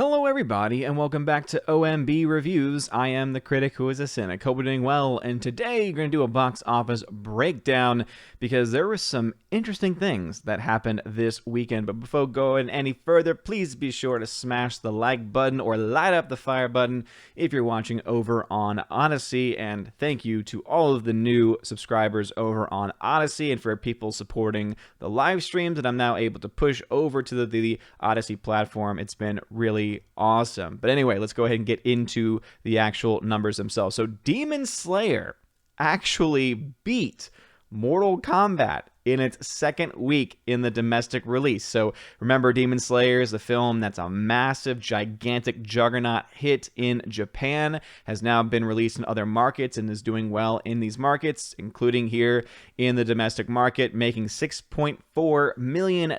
Hello everybody, and welcome back to OMB Reviews. I am the critic who is a cynic. Hope you're doing well, and today we're going to do a box office breakdown because there were some interesting things that happened this weekend. But before going any further, please be sure to smash the like button or light up the fire button if you're watching over on Odyssey. And thank you to all of the new subscribers over on Odyssey and for people supporting the live streams that I'm now able to push over to the Odyssey platform. It's been really awesome. But anyway, let's go ahead and get into the actual numbers themselves. So Demon Slayer actually beat Mortal Kombat in its second week in the domestic release. So remember, Demon Slayer is a film that's a massive, gigantic juggernaut hit in Japan, has now been released in other markets and is doing well in these markets, including here in the domestic market, making $6.4 million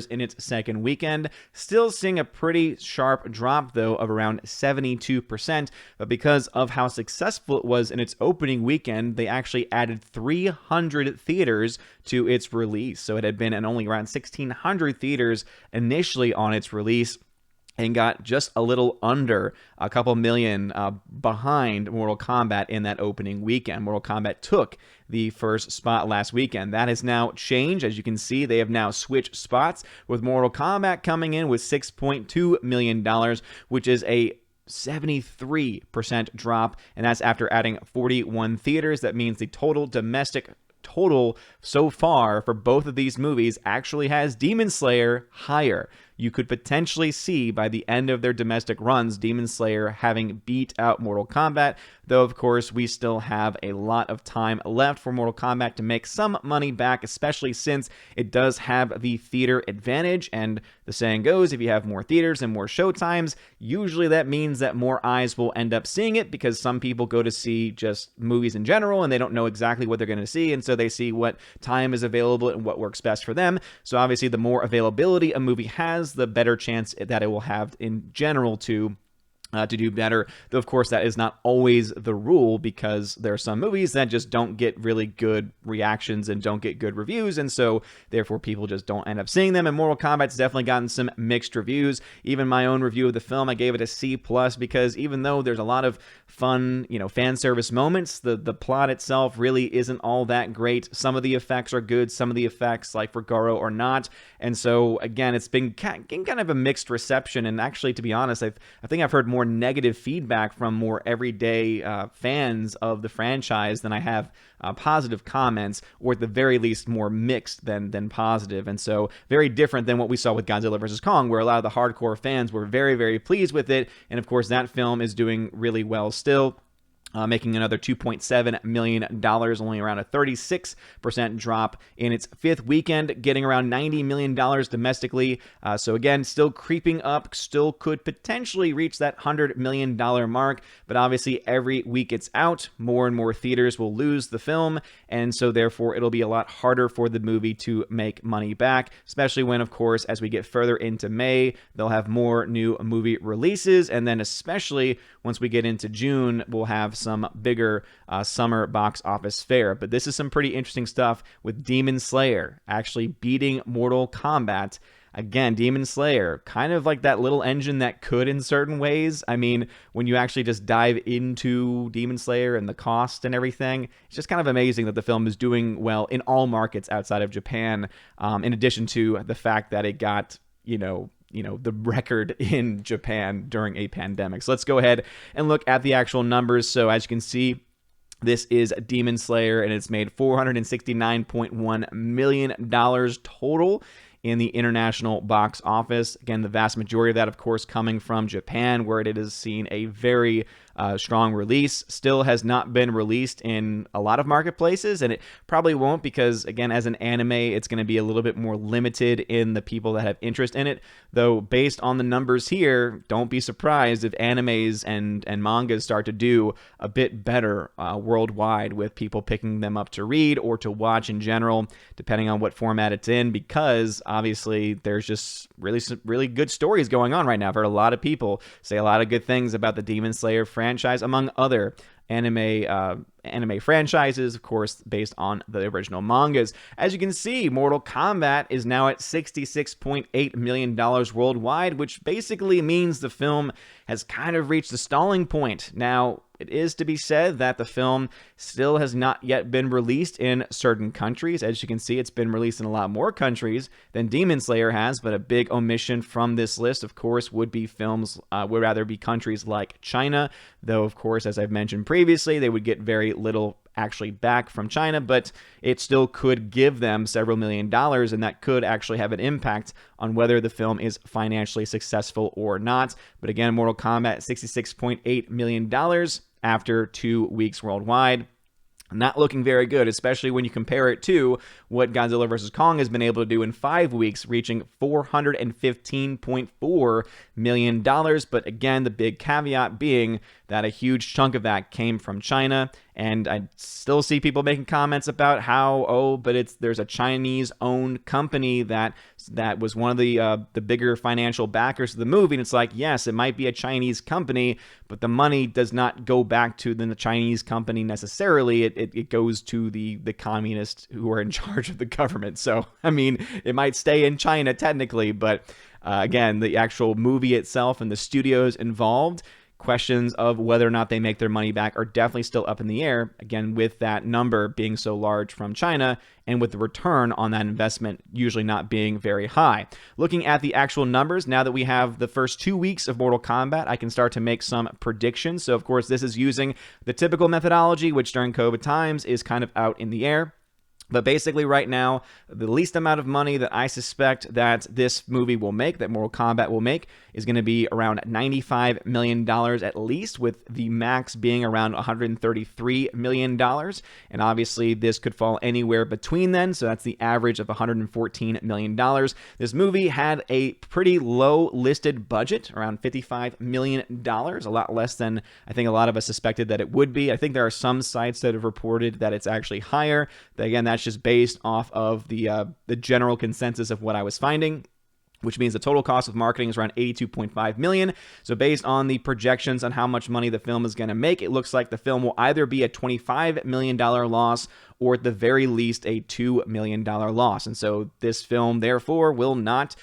in its second weekend. Still seeing a pretty sharp drop, though, of around 72%, but because of how successful it was in its opening weekend, they actually added 300 theaters to its release. So it had been in only around 1,600 theaters initially on its release, and got just a little under a couple million behind Mortal Kombat in that opening weekend. Mortal Kombat took the first spot last weekend. That has now changed. As you can see, they have now switched spots, with Mortal Kombat coming in with $6.2 million, which is a 73% drop, and that's after adding 41 theaters. That means the total domestic total so far for both of these movies actually has Demon Slayer higher. You could potentially see by the end of their domestic runs, Demon Slayer having beat out Mortal Kombat, though of course we still have a lot of time left for Mortal Kombat to make some money back, especially since it does have the theater advantage. And the saying goes, if you have more theaters and more showtimes, usually that means that more eyes will end up seeing it, because some people go to see just movies in general and they don't know exactly what they're going to see, and so they see what time is available and what works best for them. So obviously the more availability a movie has, the better chance that it will have in general to do better. Though, of course, that is not always the rule, because there are some movies that just don't get really good reactions and don't get good reviews, and so therefore people just don't end up seeing them. And Mortal Kombat's definitely gotten some mixed reviews. Even my own review of the film, I gave it a C+, because even though there's a lot of fun, fan service moments, the plot itself really isn't all that great. Some of the effects are good, some of the effects, like for Goro, are not. And so again, it's been getting kind of a mixed reception. And actually, to be honest, I think I've heard more negative feedback from more everyday fans of the franchise than I have positive comments, or at the very least more mixed than positive. And so very different than what we saw with Godzilla vs. Kong, where a lot of the hardcore fans were very, very pleased with it. And of course, that film is doing really well still. Making another $2.7 million, only around a 36% drop in its fifth weekend, getting around $90 million domestically. So again, still creeping up, still could potentially reach that $100 million mark. But obviously, every week it's out, more and more theaters will lose the film. And so therefore, it'll be a lot harder for the movie to make money back, especially when, of course, as we get further into May, they'll have more new movie releases. And then especially once we get into June, we'll have some bigger summer box office fare. But this is some pretty interesting stuff with Demon Slayer actually beating Mortal Kombat. Again, Demon Slayer, kind of like that little engine that could in certain ways. I mean, when you actually just dive into Demon Slayer and the cost and everything, it's just kind of amazing that the film is doing well in all markets outside of Japan, in addition to the fact that it got, the record in Japan during a pandemic. So let's go ahead and look at the actual numbers. So as you can see, this is Demon Slayer, and it's made $469.1 million total in the international box office. Again, the vast majority of that, of course, coming from Japan, where it has seen a very strong release. Still has not been released in a lot of marketplaces, and it probably won't, because again, as an anime, it's going to be a little bit more limited in the people that have interest in it. Though based on the numbers here, don't be surprised if animes and mangas start to do a bit better worldwide, with people picking them up to read or to watch in general, depending on what format it's in, because obviously there's just really good stories going on right now. I've heard a lot of people say a lot of good things about the Demon Slayer franchise, among other anime anime franchises, of course, based on the original mangas. As you can see, Mortal Kombat is now at $66.8 million worldwide, which basically means the film has kind of reached the stalling point. Now, it is to be said that the film still has not yet been released in certain countries. As you can see, it's been released in a lot more countries than Demon Slayer has, but a big omission from this list, of course, would be countries like China, though, of course, as I've mentioned previously, they would get very little actually back from China, but it still could give them several $million, and that could actually have an impact on whether the film is financially successful or not. But again, Mortal Kombat, $66.8 million after 2 weeks worldwide. Not looking very good, especially when you compare it to what Godzilla vs. Kong has been able to do in 5 weeks, reaching $415.4 million. But again, the big caveat being that a huge chunk of that came from China. And I still see people making comments about how, there's a Chinese-owned company that was one of the bigger financial backers of the movie. And it's like, yes, it might be a Chinese company, but the money does not go back to the Chinese company necessarily. It goes to the communists who are in charge of the government. So, I mean, it might stay in China technically, but again, the actual movie itself and the studios involved, questions of whether or not they make their money back are definitely still up in the air, again, with that number being so large from China and with the return on that investment usually not being very high. Looking at the actual numbers, now that we have the first 2 weeks of Mortal Kombat, I can start to make some predictions. So, of course, this is using the typical methodology, which during COVID times is kind of out in the air. But basically right now, the least amount of money that I suspect that this movie will make, that Mortal Kombat will make, is going to be around $95 million at least, with the max being around $133 million. And obviously this could fall anywhere between then, so that's the average of $114 million. This movie had a pretty low listed budget, around $55 million, a lot less than I think a lot of us suspected that it would be. I think there are some sites that have reported that it's actually higher. Again, that's just based off of the general consensus of what I was finding, which means the total cost of marketing is around $82.5 million. So based on the projections on how much money the film is going to make, it looks like the film will either be a $25 million loss or at the very least a $2 million loss. And so this film, therefore, will not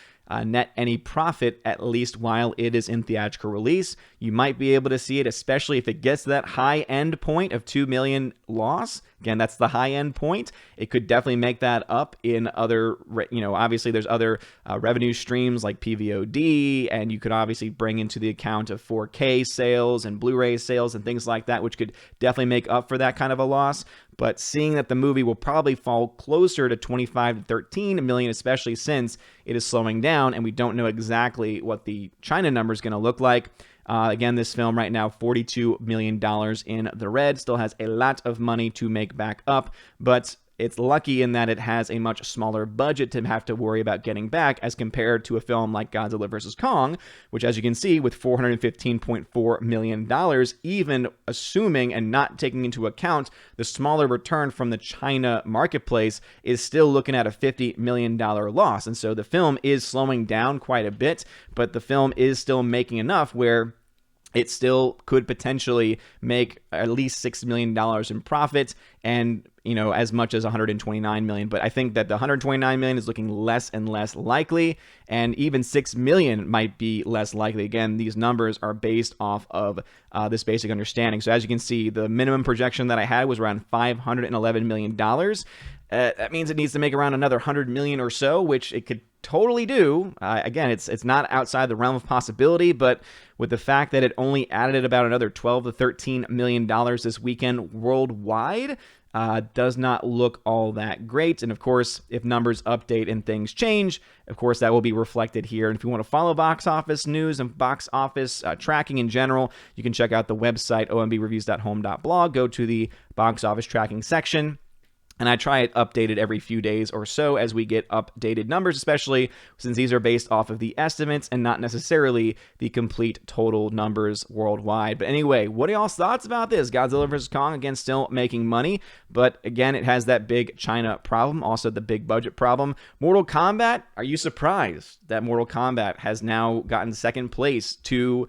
net any profit, at least while it is in theatrical release. You might be able to see it, especially if it gets to that high end point of $2 million loss. Again, that's the high end point. It could definitely make that up in other, obviously there's other revenue streams like PVOD, and you could obviously bring into the account of 4K sales and Blu-ray sales and things like that, which could definitely make up for that kind of a loss. But seeing that the movie will probably fall closer to 25 to 13 million, especially since it is slowing down and we don't know exactly what the China number is going to look like. Again, this film right now, $42 million in the red, still has a lot of money to make back up, but it's lucky in that it has a much smaller budget to have to worry about getting back as compared to a film like Godzilla vs. Kong, which, as you can see, with $415.4 million, even assuming and not taking into account the smaller return from the China marketplace, is still looking at a $50 million loss. And so the film is slowing down quite a bit, but the film is still making enough where it still could potentially make at least $6 million in profit and, as much as $129 million. But I think that the $129 million is looking less and less likely, and even $6 million might be less likely. Again, these numbers are based off of this basic understanding. So as you can see, the minimum projection that I had was around $511 million. That means it needs to make around another $100 million or so, which it could totally do. Again, it's not outside the realm of possibility, but with the fact that it only added about another $12 to $13 million this weekend worldwide, does not look all that great. And of course, if numbers update and things change, of course, that will be reflected here. And if you want to follow box office news and box office tracking in general, you can check out the website, ombreviews.home.blog. Go to the box office tracking section. And I try it updated every few days or so as we get updated numbers, especially since these are based off of the estimates and not necessarily the complete total numbers worldwide. But anyway, what are y'all's thoughts about this? Godzilla vs. Kong, again, still making money, but again, it has that big China problem, also the big budget problem. Mortal Kombat, are you surprised that Mortal Kombat has now gotten second place to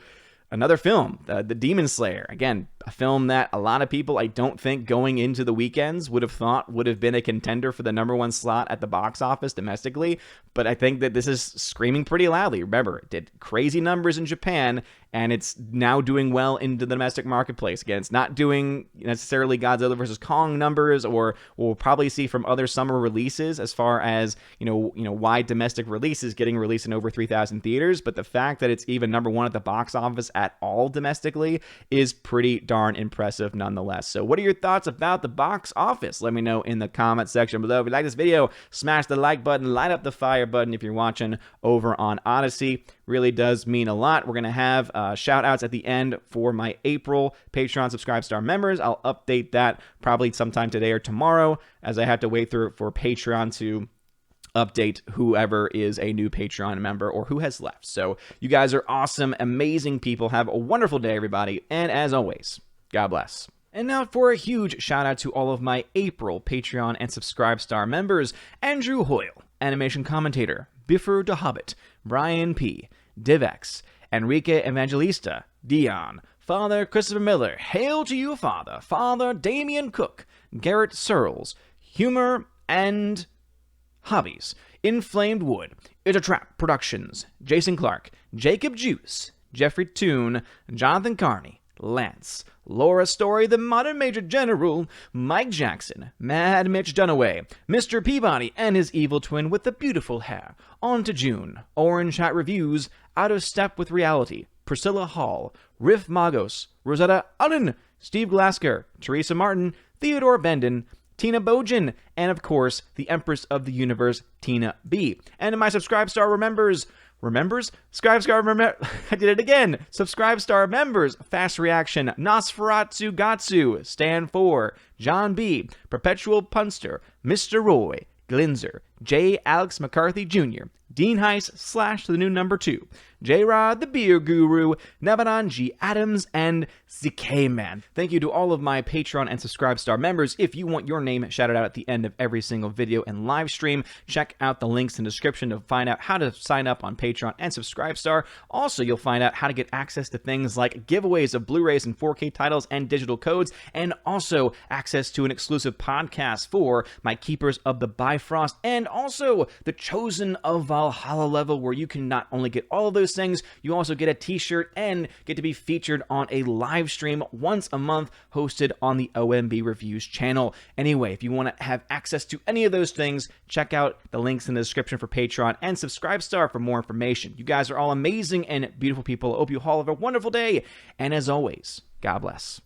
another film, the Demon Slayer? Again, a film that a lot of people, I don't think, going into the weekends would have thought would have been a contender for the #1 slot at the box office domestically. But I think that this is screaming pretty loudly. Remember, it did crazy numbers in Japan, and it's now doing well into the domestic marketplace. Again, it's not doing necessarily Godzilla vs. Kong numbers, or we'll probably see from other summer releases as far as, wide domestic releases getting released in over 3,000 theaters. But the fact that it's even #1 at the box office at all domestically is pretty darn impressive nonetheless. So what are your thoughts about the box office? Let me know in the comment section below. If you like this video, smash the like button, light up the fire button if you're watching over on Odyssey. Really does mean a lot. We're going to have shout outs at the end for my April Patreon Subscribe Star members. I'll update that probably sometime today or tomorrow, as I have to wait through for Patreon to update whoever is a new Patreon member or who has left. So you guys are awesome, amazing people. Have a wonderful day, everybody. And as always, God bless. And now for a huge shout out to all of my April Patreon and Subscribe Star members: Andrew Hoyle, animation commentator; Biffer the Hobbit; Brian P., Divex; Enrique Evangelista; Dion; Father Christopher Miller; Hail to you, Father; Father Damian Cook; Garrett Searles; Humor and Hobbies; Inflamed Wood; It's a Trap Productions; Jason Clark; Jacob Juice; Jeffrey Toone; Jonathan Carney; Lance; Laura Story, the Modern Major General; Mike Jackson; Mad Mitch Dunaway; Mr. Peabody and his evil twin with the beautiful hair; On to June; Orange Hat Reviews; Out of Step with Reality; Priscilla Hall; Riff Magos; Rosetta Allen; Steve Glasker; Teresa Martin; Theodore Bendon; Tina Bojan; and of course, the Empress of the Universe, Tina B. And to my Subscribe Star Subscribe Star members: Fast Reaction; Nosferatu Gatsu; Stan 4; John B., Perpetual Punster; Mr. Roy; Glinzer; J. Alex McCarthy Jr., Dean Heiss / the new number 2, J-Rod the Beer Guru, Nevadan G. Adams, and ZK-Man. Thank you to all of my Patreon and Subscribe Star members. If you want your name shouted out at the end of every single video and live stream, check out the links in the description to find out how to sign up on Patreon and Subscribe Star. Also, you'll find out how to get access to things like giveaways of Blu-rays and 4K titles and digital codes, and also access to an exclusive podcast for my Keepers of the Bifrost, and also the Chosen of Valhalla level, where you can not only get all of those things, you also get a t-shirt and get to be featured on a live stream once a month hosted on the OMB Reviews channel. Anyway, if you want to have access to any of those things, check out the links in the description for Patreon and Subscribe Star for more information. You guys are all amazing and beautiful people. I hope you all have a wonderful day, and as always, God bless.